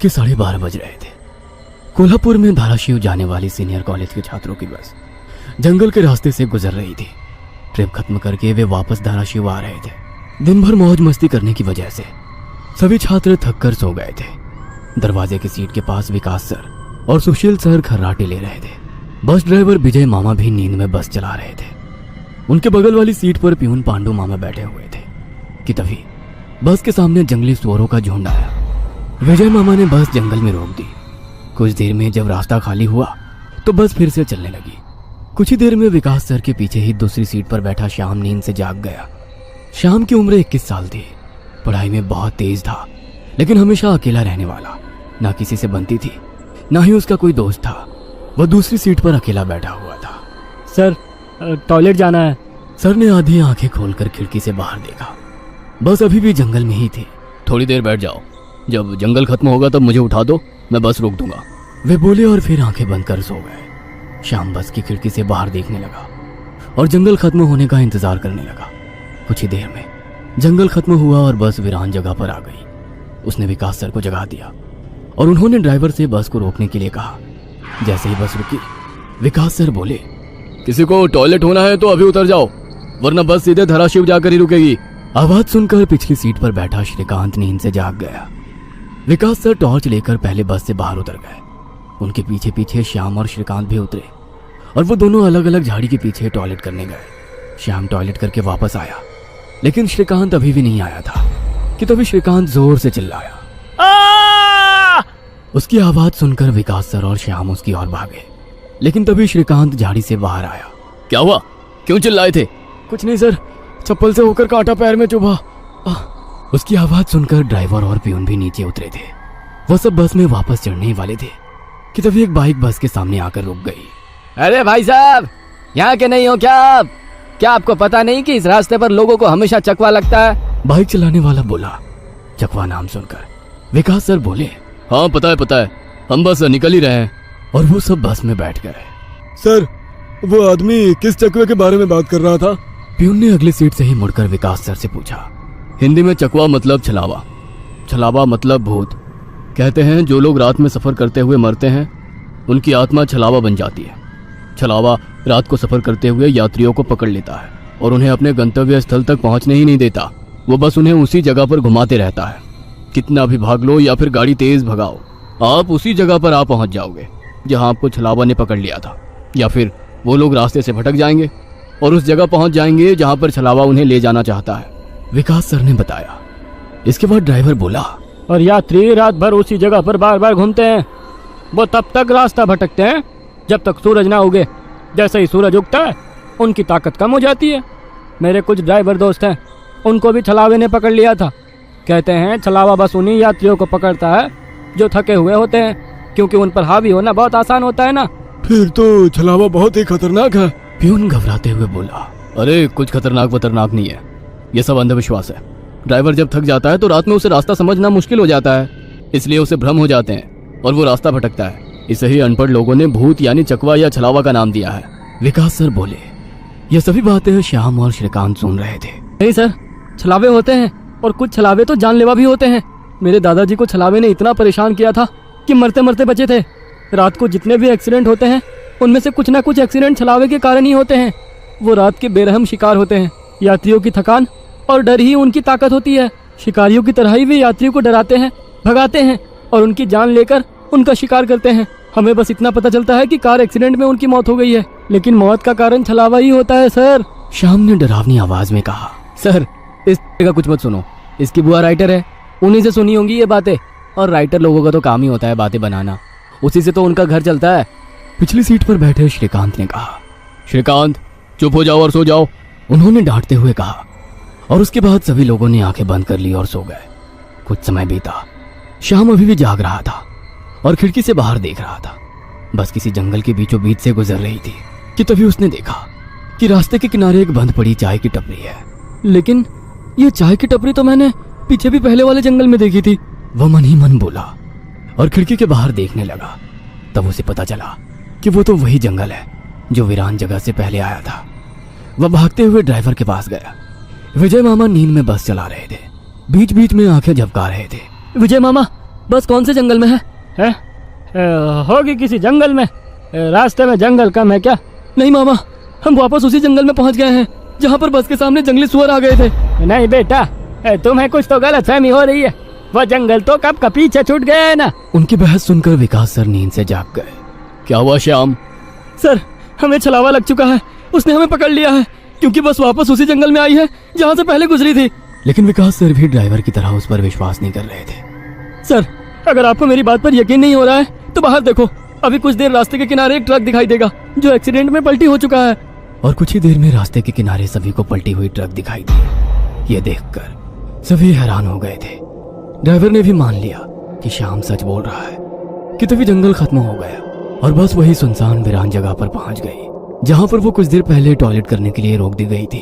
के 12:30 बज रहे थे। कोल्हापुर में धाराशिव जाने वाली सीनियर कॉलेज के छात्रों की बस जंगल के रास्ते से गुजर रही थी। ट्रिप खत्म करके वे वापस धाराशिव आ रहे थे। दिन भर मौज मस्ती करने की वजह से सभी छात्र थक कर सो गए थे। दरवाजे की सीट के पास विकास सर और सुशील सर खर्राटे ले रहे थे। बस ड्राइवर विजय मामा भी नींद में बस चला रहे थे। उनके बगल वाली सीट पर प्यून पांडू मामा बैठे हुए थे कि तभी बस के सामने जंगली सुअरों का झुंड आया। विजय मामा ने बस जंगल में रोक दी। कुछ देर में जब रास्ता खाली हुआ तो बस फिर से चलने लगी। कुछ ही देर में विकास सर के पीछे ही दूसरी सीट पर बैठा श्याम नींद से जाग गया। श्याम की उम्र 21 साल थी। पढ़ाई में बहुत तेज था, लेकिन हमेशा अकेला रहने वाला। ना किसी से बनती थी, ना ही उसका कोई दोस्त था। वह दूसरी सीट पर अकेला बैठा हुआ था। सर, टॉयलेट जाना है। सर ने आधी आंखें खोलकर खिड़की से बाहर देखा। बस अभी भी जंगल में ही थी। थोड़ी देर बैठ जाओ, जब जंगल खत्म होगा तब मुझे उठा दो, मैं बस रोक दूंगा, वे बोले और फिर आंखें बंद कर सो गए। श्याम बस की खिड़की से बाहर देखने लगा और जंगल खत्म होने का इंतजार करने लगा। कुछ ही देर में जंगल खत्म हुआ और बस वीरान जगह पर आ गई। उसने विकास सर को जगा दिया और उन्होंने ड्राइवर से बस को रोकने के लिए कहा। जैसे ही बस रुकी, विकास सर बोले, किसी को टॉयलेट होना है तो अभी उतर जाओ, वरना बस सीधे धाराशिव जाकर ही रुकेगी। आवाज सुनकर पिछली सीट पर बैठा श्रीकांत नींद से जाग गया। विकास सर टॉर्च लेकर पहले बस से बाहर उतर गए। उनके पीछे पीछे श्याम और श्रीकांत भी उतरे और वो दोनों अलग अलग झाड़ी के पीछे टॉयलेट करने गए। श्याम टॉयलेट करके वापस आया, लेकिन श्रीकांत अभी भी नहीं आया था कि तभी श्रीकांत जोर से चिल्लाया। उसकी आवाज सुनकर विकास सर और श्याम उसकी ओर भागे, लेकिन तभी श्रीकांत झाड़ी से बाहर आया। क्या हुआ, क्यों चिल्लाए थे? कुछ नहीं सर, चप्पल से होकर कांटा पैर में चुभा। उसकी आवाज सुनकर ड्राइवर और प्यून भी नीचे उतरे थे। वो सब बस में वापस चढ़ने ही वाले थे कि तभी एक बाइक बस के सामने आकर रुक गई। अरे भाई साहब, यहाँ के नहीं हो क्या आप? क्या आपको पता नहीं कि इस रास्ते पर लोगों को हमेशा चकवा लगता है? बाइक चलाने वाला बोला। चकवा नाम सुनकर विकास सर बोले, हाँ पता है, हम बस निकल ही रहे हैं। और वो सब बस में बैठ गए। सर, वो आदमी किस चकवे के बारे में बात कर रहा था? प्यून ने अगली सीट से ही मुड़कर विकास सर से पूछा। हिंदी में चकवा मतलब छलावा, छलावा मतलब भूत। कहते हैं जो लोग रात में सफर करते हुए मरते हैं उनकी आत्मा छलावा बन जाती है। छलावा रात को सफर करते हुए यात्रियों को पकड़ लेता है और उन्हें अपने गंतव्य स्थल तक पहुंचने ही नहीं देता। वो बस उन्हें उसी जगह पर घुमाते रहता है। कितना भी भाग लो या फिर गाड़ी तेज भगाओ, आप उसी जगह पर आ पहुंच जाओगे जहां आपको छलावा ने पकड़ लिया था। या फिर वो लोग रास्ते से भटक जाएंगे और उस जगह पहुंच जाएंगे जहां पर छलावा उन्हें ले जाना चाहता है, विकास सर ने बताया। इसके बाद ड्राइवर बोला, और यात्री रात भर उसी जगह पर बार बार घूमते हैं। वो तब तक रास्ता भटकते हैं जब तक सूरज ना उगे। जैसे ही सूरज उगता है उनकी ताकत कम हो जाती है। मेरे कुछ ड्राइवर दोस्त हैं, उनको भी छलावे ने पकड़ लिया था। कहते हैं छलावा बस उन्हीं यात्रियों को पकड़ता है जो थके हुए होते हैं, क्योंकि उन पर हावी होना बहुत आसान होता है ना। फिर तो छलावा बहुत ही खतरनाक है। प्यून घबराते हुए बोला, अरे कुछ खतरनाक नहीं है, ये सब अंधविश्वास है। ड्राइवर जब थक जाता है तो रात में उसे रास्ता समझना मुश्किल हो जाता है, इसलिए उसे भ्रम हो जाते हैं और वो रास्ता भटकता है। इसे ही अनपढ़ लोगों ने भूत यानी चकवा या छलावा का नाम दिया है, विकास सर बोले। ये सभी बातें श्याम और श्रीकांत सुन रहे थे। नहीं सर, छलावे होते हैं और कुछ छलावे तो जानलेवा भी होते हैं। मेरे दादाजी को छलावे ने इतना परेशान किया था कि मरते मरते बचे थे। रात को जितने भी एक्सीडेंट होते हैं उनमें से कुछ ना कुछ एक्सीडेंट छलावे के कारण ही होते हैं। वो रात के बेरहम शिकार होते हैं। यात्रियों की थकान और डर ही उनकी ताकत होती है। शिकारियों की तरह ही वे यात्रियों को डराते हैं, भगाते हैं और उनकी जान लेकर उनका शिकार करते हैं। हमें बस इतना पता चलता है कि कार एक्सीडेंट में उनकी मौत हो गई है, लेकिन मौत का कारण छलावा ही होता है सर। श्याम ने डरावनी आवाज में कहा। सर, इस का कुछ मत सुनो, इसकी बुआ राइटर है, उन्हीं से सुनी होंगी ये बातें। और राइटर लोगों का तो काम ही होता है बातें बनाना, उसी से तो उनका घर चलता है। पिछली सीट पर बैठे श्रीकांत ने कहा, श्रीकांत चुप हो जाओ और सो जाओ, उन्होंने डांटते हुए कहा। और उसके बाद सभी लोगों ने आंखें बंद कर ली और सो गए। कुछ समय बीता। श्याम अभी भी जाग रहा था और खिड़की से बाहर देख रहा था। बस किसी जंगल के बीचों बीच से गुजर रही थी कि तभी उसने देखा कि रास्ते के किनारे एक बंद पड़ी चाय की टपरी है। लेकिन ये चाय की टपरी तो मैंने पीछे भी पहले वाले जंगल में देखी थी, वह मन ही मन बोला और खिड़की के बाहर देखने लगा। तब उसे पता चला कि वो तो वही जंगल है जो वीरान जगह से पहले आया था। वह भागते हुए ड्राइवर के पास गया। विजय मामा नींद में बस चला रहे थे, बीच बीच में आंखें झपका रहे थे। विजय मामा बस कौन से जंगल में है? होगी किसी जंगल में। रास्ते में जंगल कम है क्या? नहीं मामा, हम वापस उसी जंगल में पहुंच गए हैं जहाँ पर बस के सामने जंगली सुअर आ गए थे। नहीं बेटा, तुम्हें कुछ तो गलतफहमी हो रही है। वह जंगल तो कब का पीछे छूट गया है ना। उनकी बहस सुनकर विकास सर नींद से जाग गए। क्या हुआ श्याम? सर, हमें छलावा लग चुका है। उसने हमें पकड़ लिया है क्योंकि बस वापस उसी जंगल में आई है जहाँ से पहले गुजरी थी। लेकिन विकास सर भी ड्राइवर की तरह उस पर विश्वास नहीं कर रहे थे। सर, अगर आपको मेरी बात पर यकीन नहीं हो रहा है तो बाहर देखो। अभी कुछ देर रास्ते के किनारे एक ट्रक दिखाई देगा जो एक्सीडेंट में पलटी हो चुका है। और कुछ ही देर में रास्ते के किनारे सभी को पलटी हुई ट्रक दिखाई दी। ये देखकर सभी हैरान हो गए थे। ड्राइवर ने भी मान लिया कि श्याम सच बोल रहा है कि तभी जंगल खत्म हो गया और बस वही सुनसान वीरान जगह पर पहुंच गई जहां पर वो कुछ देर पहले टॉयलेट करने के लिए रोक दी गई थी।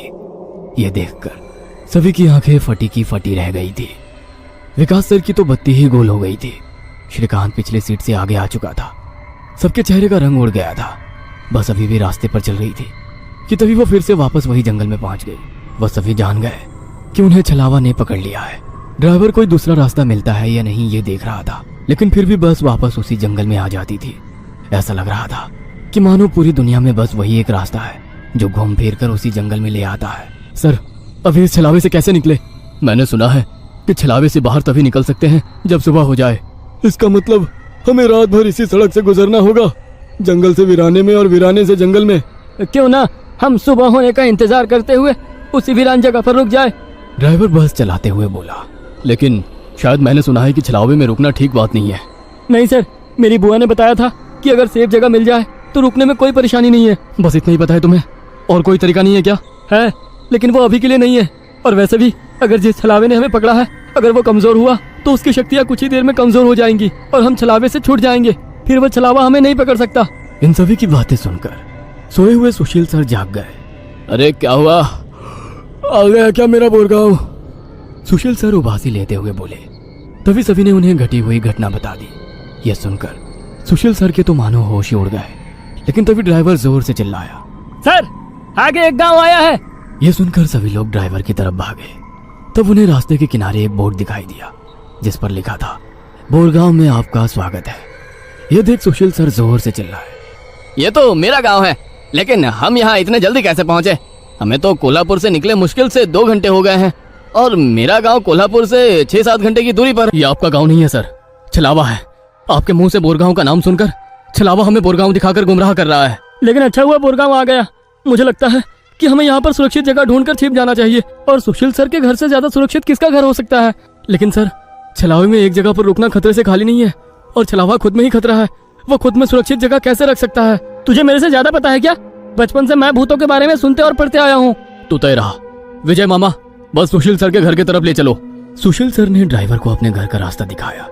ये देखकर सभी की आंखें फटी की फटी रह गई थी। विकास सर की तो बत्ती ही गोल हो गई थी। श्रीकांत पिछले सीट से आगे आ चुका था। सबके चेहरे का रंग उड़ गया था। बस अभी भी रास्ते पर चल रही थी कि तभी वो फिर से वापस वही जंगल में पहुंच गई। वो सभी जान गए कि उन्हें छलावा ने पकड़ लिया है। ड्राइवर कोई दूसरा रास्ता मिलता है या नहीं ये देख रहा था, लेकिन फिर भी बस वापस उसी जंगल में आ जाती थी। ऐसा लग रहा था कि मानो पूरी दुनिया में बस वही एक रास्ता है जो घूम फिर कर उसी जंगल में ले आता है। सर, अभी इस छलावे से कैसे निकले? मैंने सुना है कि छलावे से बाहर तभी निकल सकते हैं जब सुबह हो जाए। इसका मतलब हमें रात भर इसी सड़क से गुजरना होगा, जंगल से वीराने में और वीराने से जंगल में। क्यों ना हम सुबह होने का इंतजार करते हुए उसी वीरान जगह पर रुक जाए। ड्राइवर बस चलाते हुए बोला। लेकिन शायद मैंने सुना है कि छलावे में रुकना ठीक बात नहीं है। नहीं सर, मेरी बुआ ने बताया था कि अगर सेफ जगह मिल जाए तो रुकने में कोई परेशानी नहीं है। बस इतना ही पता है तुम्हें? और कोई तरीका नहीं है क्या? है, लेकिन वो अभी के लिए नहीं है। और वैसे भी अगर जिस छलावे ने हमें पकड़ा है अगर वो कमजोर हुआ तो उसकी शक्तियाँ कुछ ही देर में कमजोर हो जाएंगी और हम छलावे से छूट जाएंगे। फिर वो छलावा हमें नहीं पकड़ सकता। इन सभी की बातें सुनकर सोए हुए सुशील सर जाग गए। अरे क्या हुआ? आ गया क्या मेरा बोरगांव? सुशील सर उबासी लेते हुए बोले। तभी सभी ने उन्हें घटी हुई घटना बता दी। यह सुनकर सुशील सर के तो मानो होश ही उड़ गए। लेकिन तभी ड्राइवर जोर से चिल्लाया, सर, आगे एक गांव आया है। यह सुनकर सभी लोग ड्राइवर की तरफ भागे। तब उन्हें रास्ते के किनारे एक बोर्ड दिखाई दिया जिस पर लिखा था, बोरगांव में आपका स्वागत है। यह देख सुशील सर जोर से चिल्लाए, ये तो मेरा गांव है, लेकिन हम यहाँ इतने जल्दी कैसे पहुंचे? हमें तो कोल्हापुर से निकले मुश्किल से 2 घंटे हो गए हैं और मेरा गांव कोल्हापुर से 6-7 घंटे की दूरी पर। ये आपका गांव नहीं है सर, छलावा है। आपके मुंह से बोरगांव का नाम सुनकर छलावा हमें बोरगांव दिखाकर गुमराह कर रहा है। लेकिन अच्छा हुआ बोरगांव आ गया। मुझे लगता है कि हमें यहाँ पर सुरक्षित जगह ढूंढकर छिप जाना चाहिए। और सुशील सर के घर से ज्यादा सुरक्षित किसका घर हो सकता है? लेकिन सर, छलावे में एक जगह पर रुकना खतरे से खाली नहीं है और छलावा खुद में ही खतरा है। वो खुद में सुरक्षित जगह कैसे रख सकता है? तुझे मेरे से ज्यादा पता है क्या? बचपन से मैं भूतों के बारे में सुनते और पढ़ते आया हूँ। तू तय रहा। विजय मामा, बस सुशील सर के घर की तरफ ले चलो। सुशील सर ने ड्राइवर को अपने घर का रास्ता दिखाया,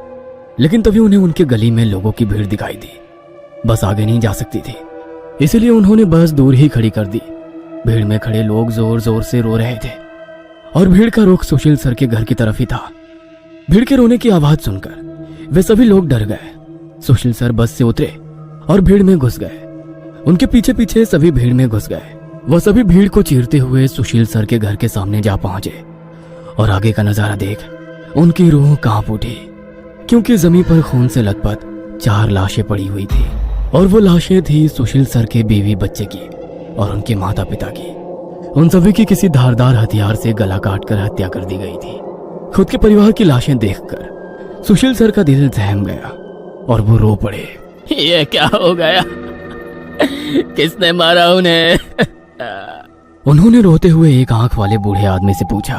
लेकिन तभी उन्हें उनके गली में लोगों की भीड़ दिखाई दी। बस आगे नहीं जा सकती थी, इसलिए उन्होंने बस दूर ही खड़ी कर दी। भीड़ में खड़े लोग जोर जोर से रो रहे थे और भीड़ का रुख सुशील सर के घर की तरफ ही था। भीड़ के रोने की आवाज सुनकर वे सभी लोग डर गए। सुशील सर बस से उतरे और भीड़ में घुस गए। उनके पीछे पीछे सभी भीड़ में घुस गए। वह सभी भीड़ को चीरते हुए सुशील सर के घर के सामने जा पहुंचे और आगे का नजारा देख उनकी रूह कांप उठी, क्योंकि जमीन पर खून से लथपथ 4 लाशें पड़ी हुई थी और वो लाशें थी सुशील सर के बीवी बच्चे की और उनके माता पिता की। उन सभी की किसी धारदार हथियार से गला काटकर हत्या कर दी गई थी। खुद के परिवार की लाशें देखकर सुशील सर का दिल सहम गया और वो रो पड़े। ये क्या हो गया? किसने मारा उन्हें? उन्होंने रोते हुए एक आंख वाले बूढ़े आदमी से पूछा,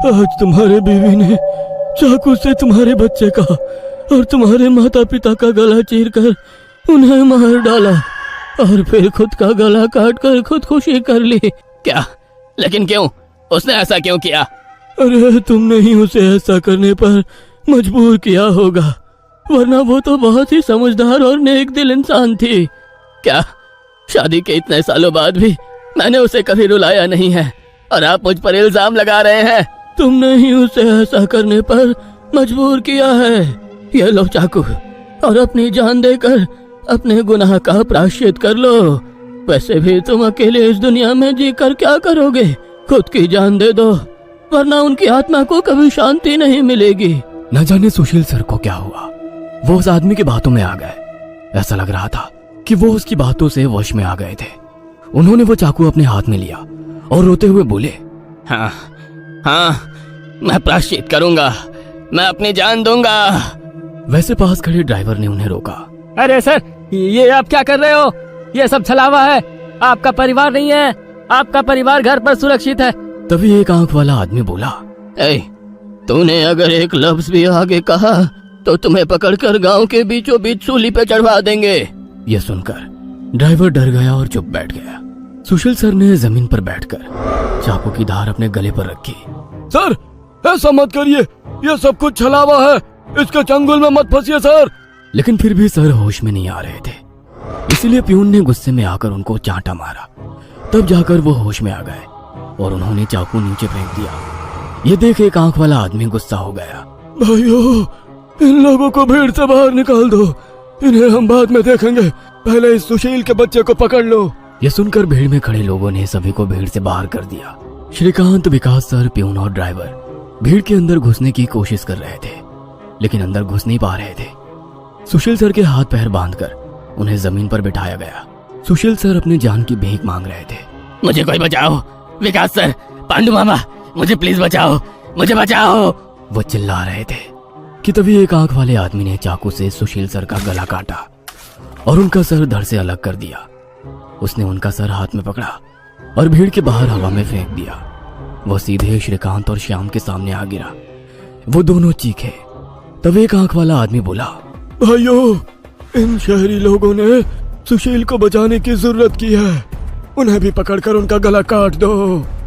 आज तुम्हारे बीवी ने चाकू से तुम्हारे बच्चे का और तुम्हारे माता पिता का गला चीरकर उन्हें मार डाला और फिर खुद का गला काटकर खुदकुशी कर ली। क्या? लेकिन क्यों? उसने ऐसा क्यों किया? अरे तुमने ही उसे ऐसा करने पर मजबूर किया होगा, वरना वो तो बहुत ही समझदार और नेक दिल इंसान थी। क्या? शादी के इतने सालों बाद भी मैंने उसे कभी रुलाया नहीं है और आप मुझ पर इल्जाम लगा रहे हैं? तुमने ही उसे ऐसा करने पर मजबूर किया है। ये लो चाकू और अपनी जान देकर अपने गुनाह का प्रायश्चित कर लो। वैसे भी तुम अकेले इस दुनिया में जीकर क्या करोगे? खुद की जान दे दो, वरना उनकी आत्मा को कभी शांति नहीं मिलेगी। न जाने सुशील सर को क्या हुआ। वो उस आदमी की बातों में आ गए। ऐसा लग रहा था कि वो उसकी बातों से वश में आ गए थे। उन्होंने वो चाकू अपने हाथ में लिया और रोते हुए बोले, हाँ हाँ, मैं प्रायश्चित करूंगा, मैं अपनी जान दूंगा। वैसे पास खड़े ड्राइवर ने उन्हें रोका। अरे सर, ये आप क्या कर रहे हो? ये सब छलावा है, आपका परिवार नहीं है, आपका परिवार घर पर सुरक्षित है। तभी एक आंख वाला आदमी बोला, ए, तूने अगर एक लफ्ज भी आगे कहा तो तुम्हें पकड़कर गांव के बीचों बीच सूली पे चढ़वा देंगे। यह सुनकर ड्राइवर डर गया और चुप बैठ गया। सुशील सर ने जमीन पर बैठकर चाकू की धार अपने गले पर रखी। सर, ऐसा मत करिए, ये सब कुछ छलावा है, इसके चंगुल में मत फंसिए सर। लेकिन फिर भी सर होश में नहीं आ रहे थे, इसलिए प्यून ने गुस्से में आकर उनको चांटा मारा। तब जाकर वो होश में आ गए और उन्होंने चाकू नीचे फेंक दिया। ये देख एक आंख वाला आदमी गुस्सा हो गया। भाइयों, इन लोगों को भीड़ से बाहर निकाल दो, इन्हें हम बाद में देखेंगे, पहले इस सुशील के बच्चे को पकड़ लो। यह सुनकर भीड़ में खड़े लोगों ने सभी को भीड़ से बाहर कर दिया। श्रीकांत, विकास सर, प्यून और ड्राइवर भीड़ के अंदर घुसने की कोशिश कर रहे थे, लेकिन अंदर घुस नहीं पा रहे थे। सुशील सर के हाथ पैर बांधकर उन्हें जमीन पर बिठाया गया। सुशील सर अपनी जान की भीख मांग रहे थे। मुझे कोई बचाओ, विकास सर, पांडु मामा, मुझे प्लीज बचाओ, मुझे बचाओ। वो चिल्ला रहे थे कि तभी एक आंख वाले आदमी ने चाकू से सुशील सर का गला काटा और उनका सर धड़ से अलग कर दिया। उसने उनका सर हाथ में पकड़ा और भीड़ के बाहर हवा में फेंक दिया। वो सीधे श्रीकांत और श्याम के सामने आ गिरा। वो दोनों चीखे। तब एक आंख वाला आदमी बोला, भाइयों, इन शहरी लोगों ने सुशील को बचाने की जरूरत की है, उन्हें भी पकड़कर उनका गला काट दो।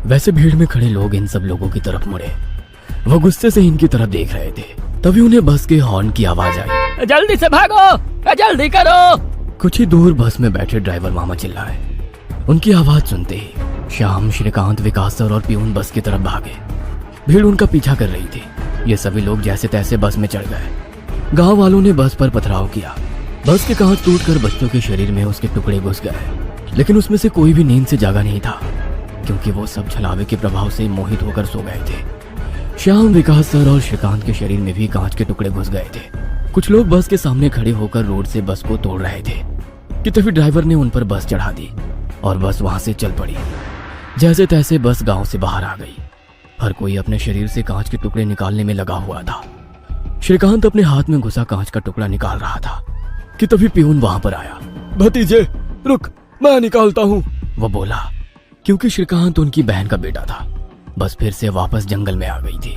वैसे भीड़ में खड़े लोग इन सब लोगों की तरफ मुड़े। वो गुस्से से इनकी तरफ देख रहे थे। तभी उन्हें बस के हॉर्न की आवाज आई। जल्दी से भागो, जल्दी करो। कुछ ही दूर बस में बैठे ड्राइवर मामा चिल्लाए। उनकी आवाज सुनते ही श्याम, श्रीकांत, विकास सर और प्यून बस की तरफ भागे। भीड़ उनका पीछा कर रही थी। ये सभी लोग जैसे तैसे बस में चढ़ गए। गांव वालों ने बस पर पथराव किया। बस के कांच टूटकर बच्चों के शरीर में उसके टुकड़े घुस गए, लेकिन उसमें से कोई भी नींद से जागा नहीं था, क्योंकि वो सब छलावे के प्रभाव से मोहित होकर सो गए थे। श्याम, विकास सर और श्रीकांत के शरीर में भी कांच के टुकड़े घुस गए थे। कुछ लोग बस के सामने खड़े होकर रोड से बस को तोड़ रहे थे कि तभी ड्राइवर ने उन पर बस चढ़ा दी और बस वहां से चल पड़ी। जैसे तैसे बस गांव से बाहर आ गई। हर कोई अपने शरीर से कांच के टुकड़े निकालने में लगा हुआ था। श्रीकांत अपने हाथ में घुसा कांच का टुकड़ा निकाल रहा था कि तभी प्यून वहां पर आया। भतीजे, रुक, मैं निकालता हूँ, वो बोला, क्योंकि श्रीकांत उनकी बहन का बेटा था। बस फिर से वापस जंगल में आ गई थी।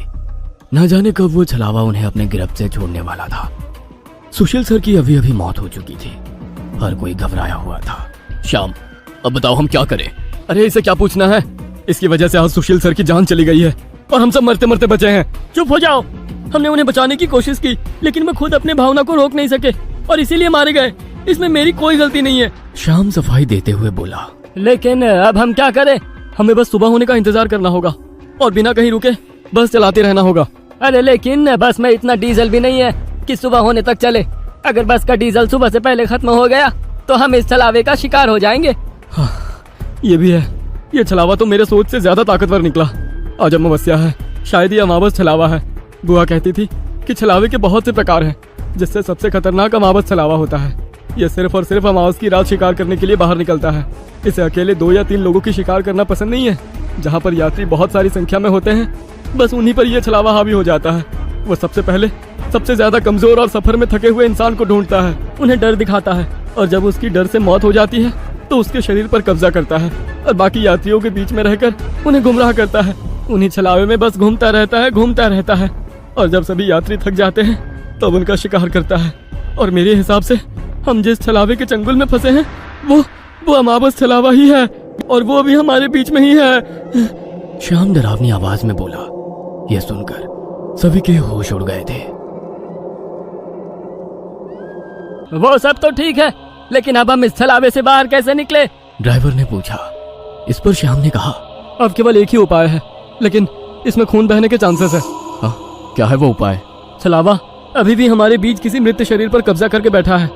न जाने कब वो छलावा उन्हें अपने गिरफ्त से छोड़ने वाला था। सुशील सर की अभी अभी मौत हो चुकी थी। हर कोई घबराया हुआ था। श्याम, अब बताओ हम क्या करें? अरे इसे क्या पूछना है, इसकी वजह से आज सुशील सर की जान चली गई है और हम सब मरते मरते बचे हैं। चुप हो जाओ, हमने उन्हें बचाने की कोशिश की, लेकिन वो खुद अपने भावना को रोक नहीं सके और इसीलिए मारे गए। इसमें मेरी कोई गलती नहीं है। श्याम सफाई देते हुए बोला, लेकिन अब हम क्या करें? हमें बस सुबह होने का इंतजार करना होगा और बिना कहीं रुके बस चलाते रहना होगा। अरे लेकिन बस में इतना डीजल भी नहीं है कि सुबह होने तक चले। अगर बस का डीजल सुबह से पहले खत्म हो गया तो हम इस छलावे का शिकार हो जाएंगे। हाँ, ये भी है। ये छलावा तो मेरे सोच से ज्यादा ताकतवर निकला। आज अमावस्या है, शायद ये अमावस छलावा है। बुआ कहती थी कि छलावे के बहुत से प्रकार हैं, जिससे सबसे खतरनाक अमावस छलावा होता है। ये सिर्फ और सिर्फ अमावस की रात शिकार करने के लिए बाहर निकलता है। इसे अकेले 2 या 3 लोगों की शिकार करना पसंद नहीं है। जहाँ पर यात्री बहुत सारी संख्या में होते हैं, बस उन्हीं पर यह छलावा हावी हो जाता है। वो सबसे पहले सबसे ज्यादा कमजोर और सफर में थके हुए इंसान को ढूंढता है, उन्हें डर दिखाता है और जब उसकी डर से मौत हो जाती है तो उसके शरीर पर कब्जा करता है और बाकी यात्रियों के बीच में रहकर उन्हें गुमराह करता है। उन्हीं छलावे में बस घूमता रहता है और जब सभी यात्री थक जाते हैं तब उनका शिकार करता है। और मेरे हिसाब से हम जिस छलावे के चंगुल में फंसे हैं वो अमावस छलावा ही है और वो अभी हमारे बीच में ही है। श्याम डरावनी आवाज में बोला। यह सुनकर सभी के होश उड़ गए थे। वो सब तो ठीक है, लेकिन अब हम इस छलावे से बाहर कैसे निकले? ड्राइवर ने पूछा। इस पर श्याम ने कहा, अब केवल एक ही उपाय है, लेकिन इसमें खून बहने के चांसेस है। हाँ, क्या है वो उपाय? छलावा अभी भी हमारे बीच किसी मृत शरीर पर कब्जा करके बैठा है।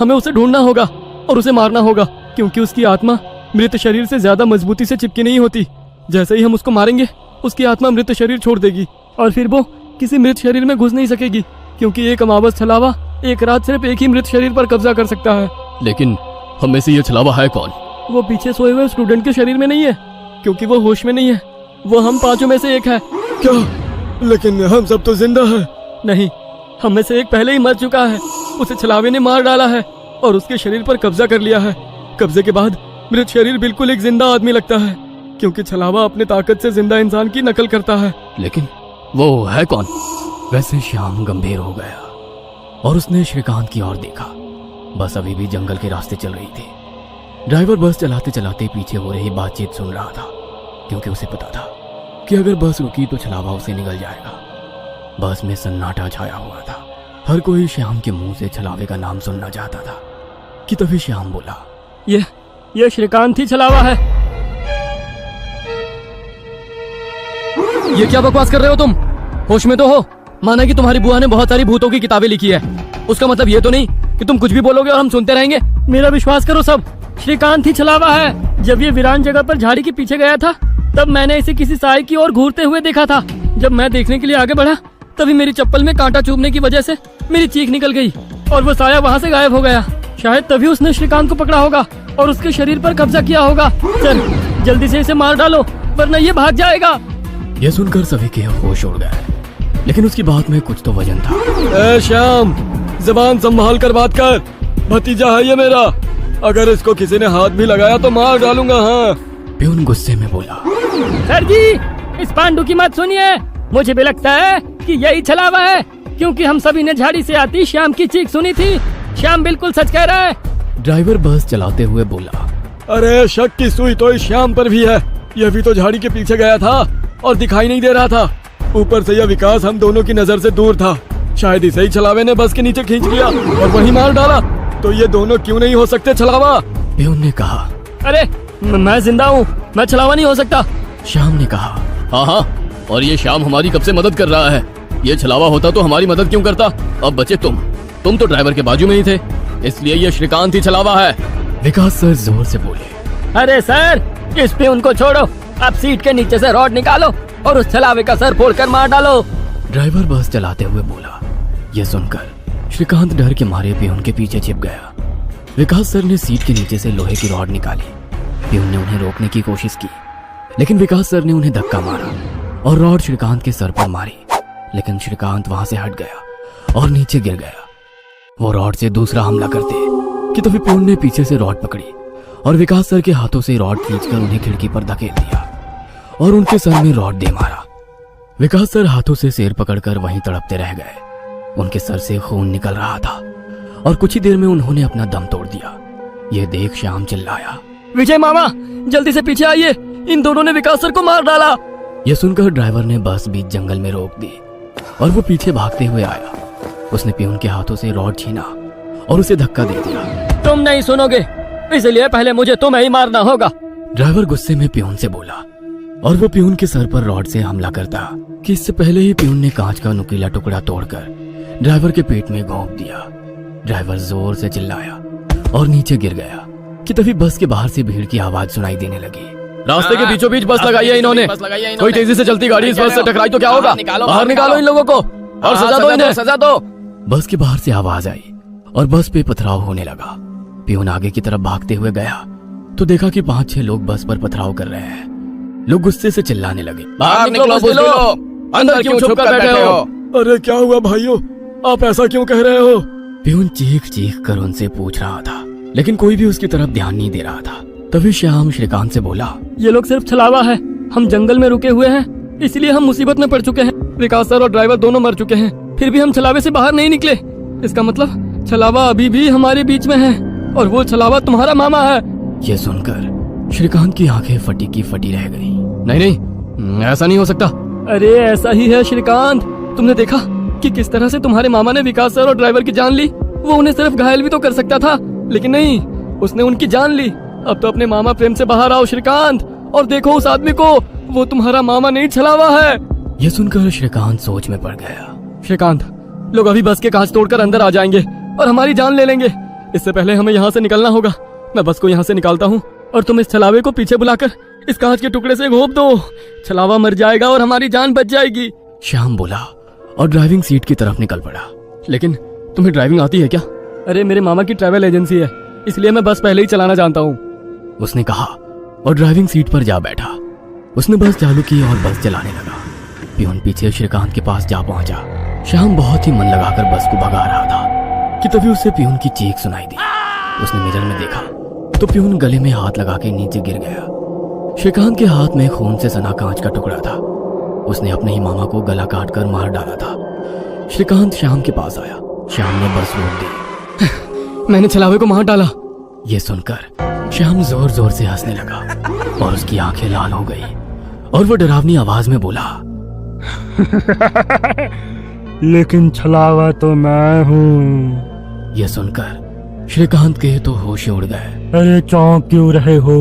हमें उसे ढूंढना होगा और उसे मारना होगा, क्योंकि उसकी आत्मा मृत शरीर से ज्यादा मजबूती से चिपकी नहीं होती। जैसे ही हम उसको मारेंगे, उसकी आत्मा मृत शरीर छोड़ देगी और फिर वो किसी मृत शरीर में घुस नहीं सकेगी, क्योंकि एक अमावस छलावा एक रात सिर्फ एक ही मृत शरीर पर कब्जा कर सकता है। लेकिन हम में से ये छलावा है कौन? वो पीछे सोए हुए स्टूडेंट के शरीर में नहीं है, क्योंकि वो होश में नहीं है। वो हम पांचों में से एक है। क्या? लेकिन हम सब तो जिंदा हैं। नहीं, हम में से एक पहले ही मर चुका है। उसे छलावे ने मार डाला है और उसके शरीर पर कब्जा कर लिया है। कब्जे के बाद मृत शरीर बिल्कुल एक जिंदा आदमी लगता है, क्योंकि छलावा अपने ताकत से जिंदा इंसान की नकल करता है। लेकिन वो है कौन? वैसे श्याम गंभीर हो गया और उसने श्रीकांत की ओर देखा। बस अभी भी जंगल के रास्ते चल रही थी। ड्राइवर बस चलाते चलाते पीछे हो रही बातचीत सुन रहा था, क्योंकि उसे पता था कि अगर बस रुकी तो छलावा उसे निगल जाएगा। बस में सन्नाटा छाया हुआ था। हर कोई श्याम के मुंह से छलावे का नाम सुनना चाहता था कि तभी श्याम बोला, ये श्रीकांत ही छलावा है। ये क्या बकवास कर रहे हो तुम? होश में तो हो? माना कि तुम्हारी बुआ ने बहुत सारी भूतों की किताबें लिखी है, उसका मतलब ये तो नहीं कि तुम कुछ भी बोलोगे और हम सुनते रहेंगे। मेरा विश्वास करो सब, श्रीकांत ही छलावा है। जब ये वीरान जगह पर झाड़ी के पीछे गया था तब मैंने इसे किसी साई की ओर घूरते हुए देखा था। जब मैं देखने के लिए आगे बढ़ा तभी मेरी चप्पल में कांटा चुभने की वजह से मेरी चीख निकल गई और वो साया वहाँ से गायब हो गया। शायद तभी उसने श्रीकांत को पकड़ा होगा और उसके शरीर पर कब्जा किया होगा। चल जल्दी से इसे मार डालो वरना ये भाग जाएगा। यह सुनकर सभी के होश उड़ गए, लेकिन उसकी बात में कुछ तो वजन था। ए श्याम, जबान संभाल कर बात कर। भतीजा है ये मेरा, अगर इसको किसी ने हाथ भी लगाया तो मार डालूंगा। हाँ। प्यून गुस्से में बोला, सर जी, इस पांडु की मत सुनिए। मुझे भी लगता है कि यही छलावा है, क्योंकि हम सभी ने झाड़ी से आती श्याम की चीख सुनी थी। श्याम बिल्कुल सच कह रहा है। ड्राइवर बस चलाते हुए बोला, अरे शक की सुई तो इस श्याम पर भी है। यह भी तो झाड़ी के पीछे गया था और दिखाई नहीं दे रहा था। ऊपर से यह विकास हम दोनों की नजर से दूर था। शायद इसे ही छलावे ने बस के नीचे खींच लिया और वहीं मार डाला। तो ये दोनों क्यों नहीं हो सकते छलावा? प्यून ने कहा। अरे मैं जिंदा हूँ, मैं छलावा नहीं हो सकता। श्याम ने कहा, हाँ हाँ, और ये श्याम हमारी कब से मदद कर रहा है। ये छलावा होता तो हमारी मदद क्यों करता? अब बचे तुम तो ड्राइवर के बाजू में ही थे, इसलिए ये श्रीकांत ही छलावा है। विकास सर जोर से बोले, अरे सर, इस पे उनको छोड़ो। अब सीट के नीचे से रॉड निकालो और उस छलावे का सर फोड़कर मार डालो। ड्राइवर बस चलाते हुए बोला। यह सुनकर श्रीकांत डर के मारे प्यून के पीछे छिप गया। विकास सर ने सीट के नीचे से लोहे की रॉड निकाली। प्यून ने उन्हें रोकने की कोशिश की, लेकिन विकास सर ने उन्हें धक्का मारा और रॉड श्रीकांत के सर पर मारी। लेकिन श्रीकांत वहां से हट गया और नीचे गिर गया। वो रॉड से दूसरा हमला करते कि तभी प्यून ने पीछे से रॉड पकड़ी और विकास सर के हाथों से रॉड खींचकर उन्हें खिड़की पर धकेल दिया और उनके सर में रॉड दे मारा। विकास सर हाथों से सिर पकड़कर वहीं तड़पते रह गए। उनके सर से खून निकल रहा था और कुछ ही देर में उन्होंने अपना दम तोड़ दिया। यह देख श्याम चिल्लाया, विजय मामा, जल्दी से पीछे आइए, इन दोनों ने विकास सर को मार डाला। यह सुनकर ड्राइवर ने बस बीच जंगल में रोक दी और वो पीछे भागते हुए आया। उसने प्यून के हाथों से रॉड छीना और उसे धक्का दे दिया। तुम नहीं सुनोगे, इसलिए पहले मुझे तुम्हें ही मारना होगा। ड्राइवर गुस्से में प्यून से बोला और वो प्यून के सर पर रॉड से हमला करता कि इससे पहले ही प्यून ने कांच का नुकीला टुकड़ा तोड़कर ड्राइवर के पेट में घोंप दिया। ड्राइवर जोर से चिल्लाया और नीचे गिर गया कि तभी बस के बाहर से भीड़ की आवाज सुनाई देने लगी। रास्ते के बीचों बीच बस लगाई है इन्होंने। कोई तेजी से चलती गाड़ी इस बस से टकराई तो क्या होगा? बाहर निकालो इन लोगों को और सजा दो इन्हें, सजा दो। बस के बाहर से आवाज आई और बस पे पथराव होने लगा। प्यून आगे की तरफ भागते हुए गया तो देखा कि 5-6 लोग बस पर पथराव कर रहे हैं। लोग गुस्से से चिल्लाने लगे, बाहर निकलो बुज़दिलो, अंदर क्यों छुप कर बैठे हो? अरे क्या हुआ भाइयों, आप ऐसा क्यों कह रहे हो? प्यून चीख कर उनसे पूछ रहा था, लेकिन कोई भी उसकी तरफ ध्यान नहीं दे रहा था। तभी श्याम श्रीकांत से बोला, ये लोग सिर्फ छलावा है। हम जंगल में रुके हुए हैं, इसलिए हम मुसीबत में पड़ चुके हैं। विकास सर और ड्राइवर दोनों मर चुके हैं, फिर भी हम छलावे से बाहर नहीं निकले। इसका मतलब छलावा अभी भी हमारे बीच में है और वो छलावा तुम्हारा मामा है। यह सुनकर श्रीकांत की आंखें फटी की फटी रह गई। नहीं, ऐसा नहीं हो सकता। अरे ऐसा ही है श्रीकांत, तुमने देखा कि किस तरह से तुम्हारे मामा ने विकास सर और ड्राइवर की जान ली। वो उन्हें सिर्फ घायल भी तो कर सकता था, लेकिन नहीं, उसने उनकी जान ली। अब तो अपने मामा प्रेम से बाहर आओ श्रीकांत और देखो उस आदमी को, वो तुम्हारा मामा नहीं छलावा है। यह सुनकर श्रीकांत सोच में पड़ गया। श्रीकांत, लोग अभी बस के कांच तोड़कर अंदर आ जाएंगे और हमारी जान ले लेंगे। इससे पहले हमें यहाँ से निकलना होगा। मैं बस को यहाँ से निकालता हूँ और तुम इस छलावे को पीछे बुलाकर इस कांच के टुकड़े से घोंप दो। छलावा मर जाएगा और हमारी जान बच जाएगी। श्याम बोला और ड्राइविंग सीट की तरफ निकल पड़ा। लेकिन तुम्हें ड्राइविंग आती है क्या? अरे मेरे मामा की ट्रैवल एजेंसी है, इसलिए मैं बस पहले ही चलाना जानता हूँ। उसने कहा और ड्राइविंग सीट पर जा बैठा। उसने बस चालू की और बस चलाने लगा। पियून पीछे श्रीकांत के पास जा पहुंचा। श्याम बहुत ही मन लगाकर बस को भगा रहा था कि तभी उसे पियून की चीख सुनाई दी। उसने मिरर में देखा तो पियून गले में हाथ लगा के नीचे गिर गया। श्रीकांत के हाथ में खून से सना कांच का टुकड़ा था। उसने अपने ही मामा को गला काट कर मार डाला था। श्रीकांत श्याम के पास आया। श्याम ने बस रोक दी। मैंने छलावे को मार डाला। ये सुनकर श्याम जोर जोर से हंसने लगा और उसकी आंखें लाल हो गई और वो डरावनी आवाज में बोला, लेकिन छलावा तो मैं हूँ। यह सुनकर श्रीकांत के तो होश उड़ गए। अरे चौंक क्यों रहे हो?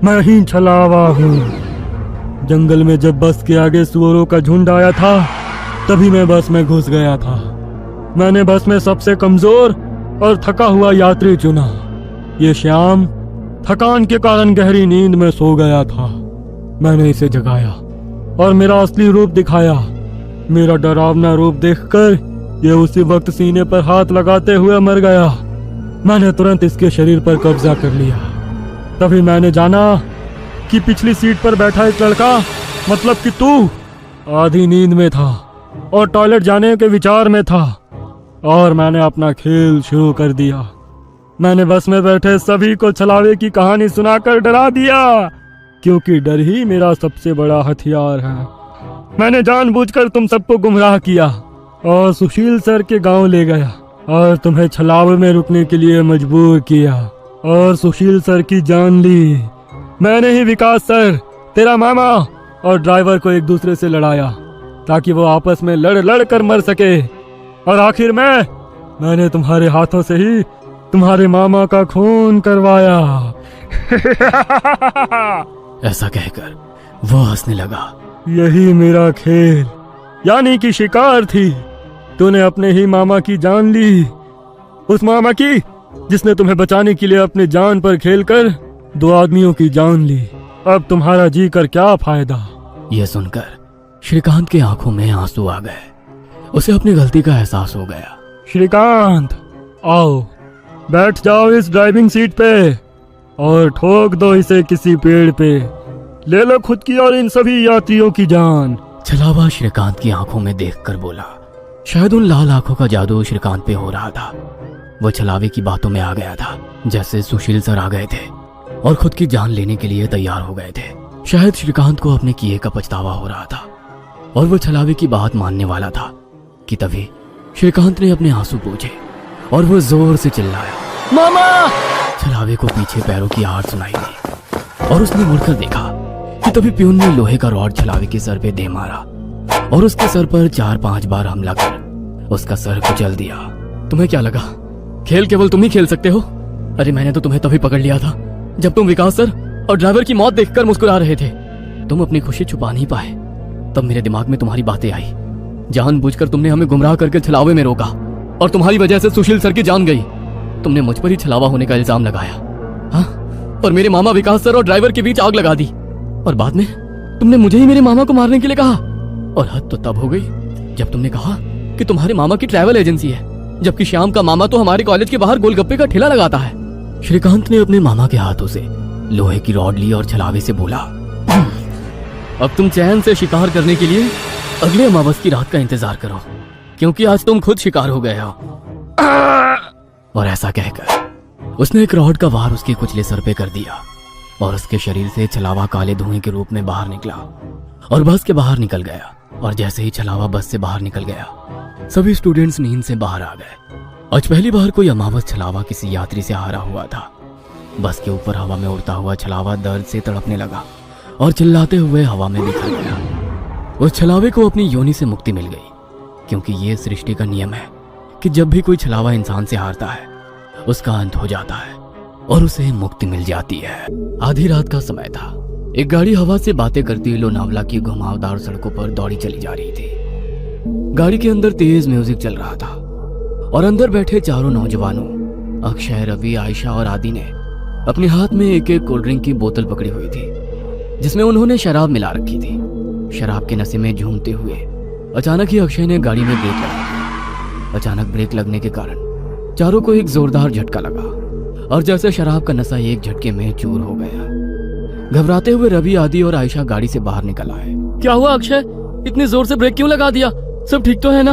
मैं ही छलावा हूँ। जंगल में जब बस के आगे सुअरों का झुंड आया था तभी मैं बस में घुस गया था। मैंने बस में सबसे कमजोर और थका हुआ यात्री चुना। ये श्याम थकान के कारण गहरी नींद में सो गया था। मैंने इसे जगाया और मेरा असली रूप दिखाया। मेरा डरावना रूप देखकर ये उसी वक्त सीने पर हाथ लगाते हुए मर गया। मैंने तुरंत इसके शरीर पर कब्जा कर लिया। तभी मैंने जाना कि पिछली सीट पर बैठा एक लड़का, मतलब कि तू, आधी नींद में था और टॉयलेट जाने के विचार में था, और मैंने अपना खेल शुरू कर दिया। मैंने बस में बैठे सभी को छलावे की कहानी सुनाकर डरा दिया, क्योंकि डर ही मेरा सबसे बड़ा हथियार है। मैंने जानबूझकर तुम सबको गुमराह किया और सुशील सर के गांव ले गया और तुम्हें छलावे में रुकने के लिए मजबूर किया और सुशील सर की जान ली। मैंने ही विकास सर, तेरा मामा और ड्राइवर को एक दूसरे से लड़ाया ताकि वो आपस में लड़ कर मर सके, और आखिर मैंने तुम्हारे हाथों से ही तुम्हारे मामा का खून करवाया। ऐसा कहकर वो हंसने लगा। यही मेरा खेल यानी कि शिकार थी। तूने अपने ही मामा की जान ली, उस मामा की जिसने तुम्हें बचाने के लिए अपने जान पर खेलकर 2 आदमियों की जान ली। अब तुम्हारा जी कर क्या फायदा? यह सुनकर श्रीकांत की आंखों में आंसू आ गए। उसे अपनी गलती का एहसास हो गया। श्रीकांत, आओ बैठ जाओ इस ड्राइविंग सीट पे और ठोक दो इसे किसी पेड़ पे। ले लो खुद की और इन सभी यात्रियों की जान। छलावा श्रीकांत की आंखों में देखकर बोला। शायद उन लाल आंखों का जादू श्रीकांत पे हो रहा था। वो छलावे की बातों में आ गया था, जैसे सुशील सर आ गए थे और खुद की जान लेने के लिए तैयार हो गए थे। शायद श्रीकांत को अपने किए का पछतावा हो रहा था और वो छलावे की बात मानने वाला था कि तभी श्रीकांत ने अपने आंसू पोंछे और वो जोर से चिल्लाया, मामा! छलावे को पीछे पैरों की आहट सुनाई दी और उसने मुड़कर देखा कि तभी पियून ने लोहे का रॉड छलावे के सर पे दे मारा और उसके सर पर 4-5 बार हमला कर उसका सर कुचल दिया। तुम्हें क्या लगा खेल केवल तुम ही खेल सकते हो? अरे मैंने तो तुम्हें तभी पकड़ लिया था जब तुम विकास सर और ड्राइवर की मौत देखकर मुस्कुरा रहे थे। तुम अपनी खुशी छुपा नहीं पाए। तब मेरे दिमाग में तुम्हारी बातें आई। जानबूझकर तुमने हमें गुमराह करके छलावे में रोका और तुम्हारी वजह से सुशील सर की जान गई। तुमने मुझ पर ही छलावा होने का इल्जाम लगाया, हाँ, और मेरे मामा विकास सर और ड्राइवर के बीच आग लगा दी और बाद में तुमने मुझे ही मेरे मामा को मारने के लिए कहा। और हद तो तब हो गई जब तुमने कहा कि तुम्हारे मामा की ट्रैवल एजेंसी है, जबकि श्याम का मामा तो हमारे कॉलेज के बाहर गोलगप्पे का ठेला लगाता है। श्रीकांत ने अपने मामा के हाथों से लोहे की रॉड ली और छलावे से बोला, अब तुम चैन से शिकार करने के लिए अगले अमावस की रात का इंतजार करो, क्योंकि आज तुम खुद शिकार हो गए हो। और ऐसा कहकर उसने एक रॉड का वार उसके कुचले सर पे कर दिया और उसके शरीर से छलावा काले धुएं के रूप में बाहर निकला और बस के बाहर निकल गया। और जैसे ही छलावा बस से बाहर निकल गया, सभी स्टूडेंट्स नींद से बाहर आ गए। आज पहली बार कोई अमावस छलावा किसी यात्री से हारा हुआ था। बस के ऊपर हवा में उड़ता हुआ छलावा दर्द से तड़पने लगा और चिल्लाते हुए हवा में बिखर गया। उस छलावे को अपनी योनि से मुक्ति मिल गई, क्योंकि ये सृष्टि का नियम है कि जब भी कोई छलावा इंसान से हारता है उसका अंत हो जाता है और उसे मुक्ति मिल जाती है। आधी रात का समय था। एक गाड़ी हवा से बातें करती हुई लोनावला की घुमावदार सड़कों पर दौड़ी चली जा रही थी। गाड़ी के अंदर तेज म्यूजिक चल रहा था और अंदर बैठे चारों नौजवानों अक्षय, रवि, आयशा और आदि ने अपने हाथ में एक एक कोल्ड ड्रिंक की बोतल पकड़ी हुई थी, जिसमें उन्होंने शराब मिला रखी थी। शराब के नशे में झूमते हुए अचानक ही अक्षय ने गाड़ी में ब्रेक लगाया। अचानक ब्रेक लगने के कारण चारों को एक जोरदार झटका लगा और जैसे शराब का नशा एक झटके में चूर हो गया। घबराते हुए रवि, आदि और आयशा गाड़ी से बाहर निकल आए। क्या हुआ अक्षय, इतनी जोर से ब्रेक क्यों लगा दिया? सब ठीक तो है ना?